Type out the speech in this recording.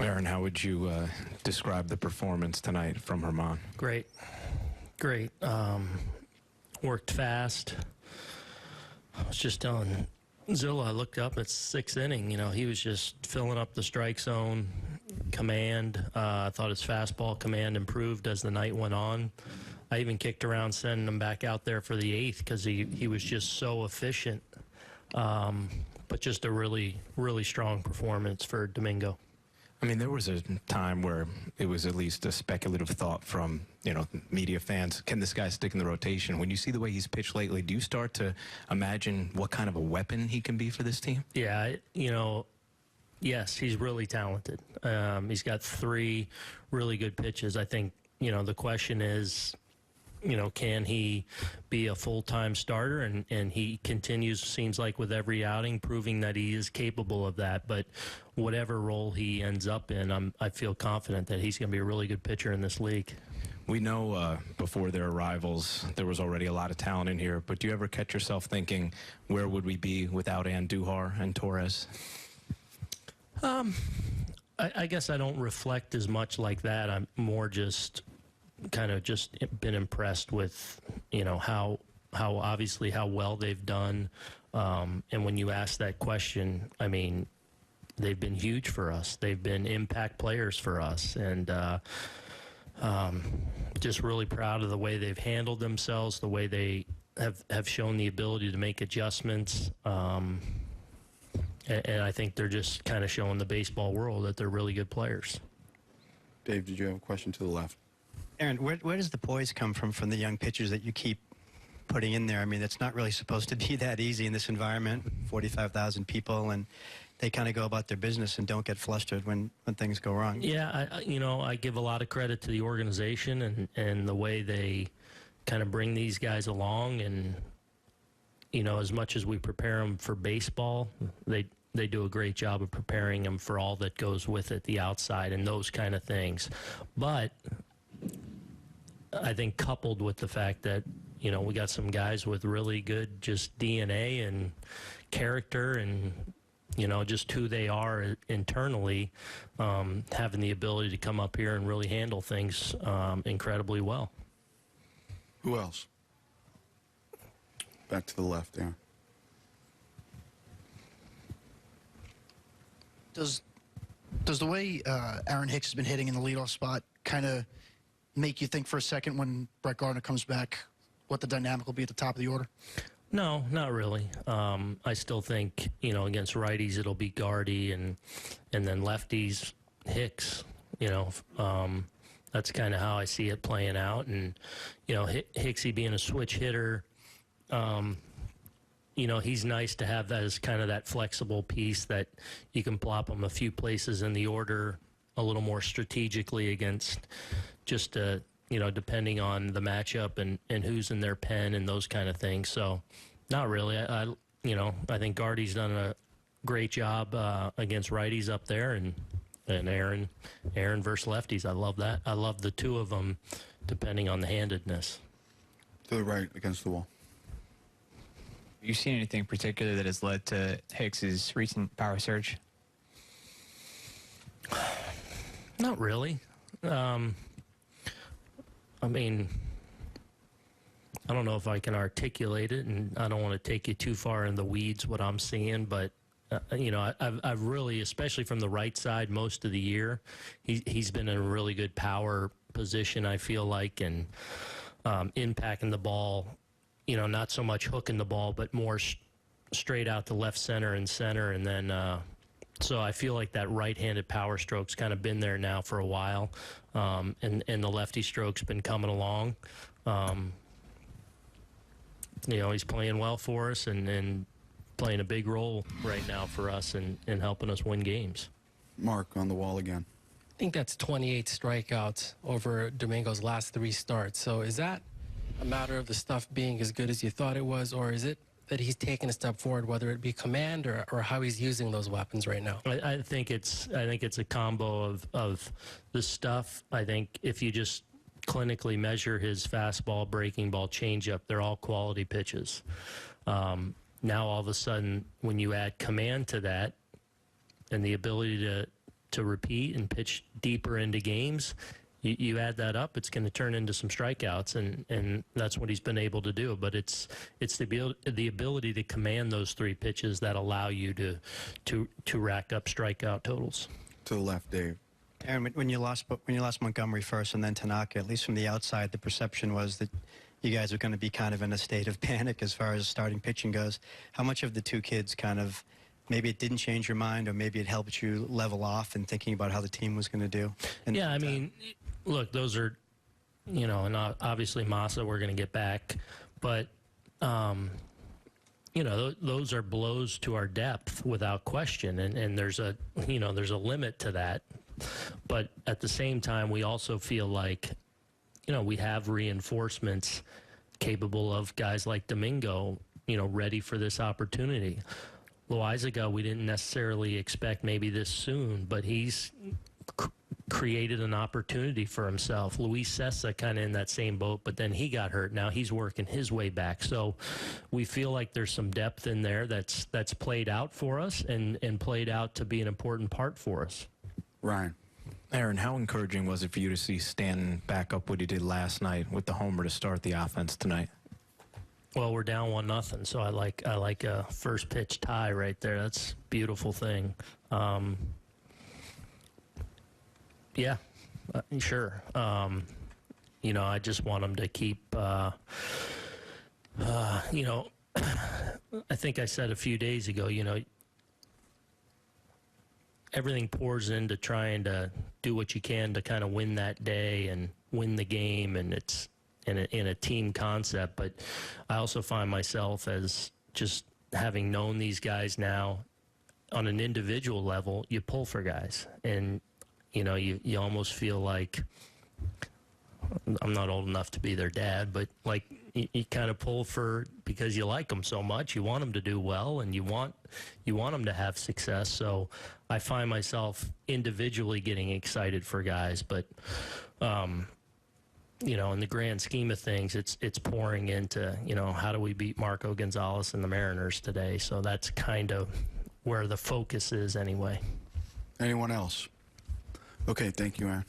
Aaron, how would you describe the performance tonight from Herman? Great. Worked fast. I was just telling Zilla, I looked up at sixth inning. He was just filling up the strike zone. Command. I thought his fastball command improved as the night went on. I even kicked around sending him back out there for the eighth because he was just so efficient. But just a really, really strong performance for Domingo. I mean, there was a time where it was at least a speculative thought from, media fans. Can this guy stick in the rotation? When you see the way he's pitched lately, do you start to imagine what kind of a weapon he can be for this team? Yeah, yes, he's really talented. He's got 3 really good pitches. I think, the question is, can he be a full-time starter? And he continues, seems like with every outing, proving that he is capable of that. But whatever role he ends up in, I feel confident that he's going to be a really good pitcher in this league. We know before their arrivals, there was already a lot of talent in here. But do you ever catch yourself thinking, where would we be without Andujar and Torres? I guess I don't reflect as much like that. I'm more just kind of just been impressed with, how obviously how well they've done. And when you ask that question, I mean, they've been huge for us. They've been impact players for us. And just really proud of the way they've handled themselves, the way they have shown the ability to make adjustments. And I think they're just kind of showing the baseball world that they're really good players. Dave, did you have a question to the left? Aaron, where does the poise come from the young pitchers that you keep putting in there? I mean, it's not really supposed to be that easy in this environment, 45,000 people, and they kind of go about their business and don't get flustered when things go wrong. Yeah, I give a lot of credit to the organization and the way they kind of bring these guys along. And, as much as we prepare them for baseball, they do a great job of preparing them for all that goes with it, the outside and those kind of things. But I think coupled with the fact that, we got some guys with really good just DNA and character and, just who they are internally, having the ability to come up here and really handle things incredibly well. Who else? Back to the left, yeah. Does the way Aaron Hicks has been hitting in the leadoff spot kind of make you think for a second when Brett Gardner comes back what the dynamic will be at the top of the order? No, not really. I still think, against righties it'll be Gardy and then lefties Hicks. That's kind of how I see it playing out. And, Hicksy being a switch hitter, he's nice to have that as kind of that flexible piece that you can plop him a few places in the order a little more strategically against just, depending on the matchup and who's in their pen and those kind of things. So not really. I think Gardy's done a great job against righties up there and Aaron versus lefties. I love that. I love the two of them depending on the handedness. To the right, against the wall. Have you seen anything particular that has led to Hicks's recent power surge? Not really. I mean, I don't know if I can articulate it, and I don't want to take you too far in the weeds what I'm seeing, but I've really, especially from the right side most of the year, he's been in a really good power position, I feel like, and impacting the ball, not so much hooking the ball, but more straight out to left center and center. And then, so I feel like that right-handed power stroke's kind of been there now for a while. And the lefty stroke's been coming along. He's playing well for us and playing a big role right now for us in helping us win games. Mark, on the wall again. I think that's 28 strikeouts over Domingo's last 3 starts. So is that a matter of the stuff being as good as you thought it was, or is it that he's taken a step forward, whether it be command or how he's using those weapons right now? I think it's a combo of the stuff. I think if you just clinically measure his fastball, breaking ball, changeup, they're all quality pitches. Now all of a sudden, when you add command to that and the ability to to repeat and pitch deeper into games, you add that up, it's going to turn into some strikeouts, and that's what he's been able to do. But it's the ability to command those 3 pitches that allow you to rack up strikeout totals. To the left, Dave. Aaron, when you lost Montgomery first and then Tanaka, at least from the outside, the perception was that you guys are going to be kind of in a state of panic as far as starting pitching goes. How much of the 2 kids kind of, maybe it didn't change your mind, or maybe it helped you level off in thinking about how the team was going to do? Yeah, I mean, look, those are, and obviously Massa we're going to get back, but, those are blows to our depth without question, and there's a limit to that. But at the same time, we also feel like, we have reinforcements capable of guys like Domingo, ready for this opportunity. Loaizaga, we didn't necessarily expect maybe this soon, but he's created an opportunity for himself. Luis Sessa kind of in that same boat, but then he got hurt. Now he's working his way back. So we feel like there's some depth in there that's played out for us and played out to be an important part for us. Ryan. Aaron, how encouraging was it for you to see Stanton back up what he did last night with the homer to start the offense tonight? Well, we're down 1-0, so I like a first pitch tie right there. That's a beautiful thing. Yeah, sure. I just want him to keep. I think I said a few days ago. Everything pours into trying to do what you can to kind of win that day and win the game, and it's in a team concept. But I also find myself as just having known these guys now on an individual level, you pull for guys, and you almost feel like, I'm not old enough to be their dad, but like you kind of pull for, because you like them so much, you want them to do well, and you want them to have success. So I find myself individually getting excited for guys, but in the grand scheme of things, it's pouring into, how do we beat Marco Gonzalez and the Mariners today? So that's kind of where the focus is anyway. Anyone else? Okay, thank you, Aaron.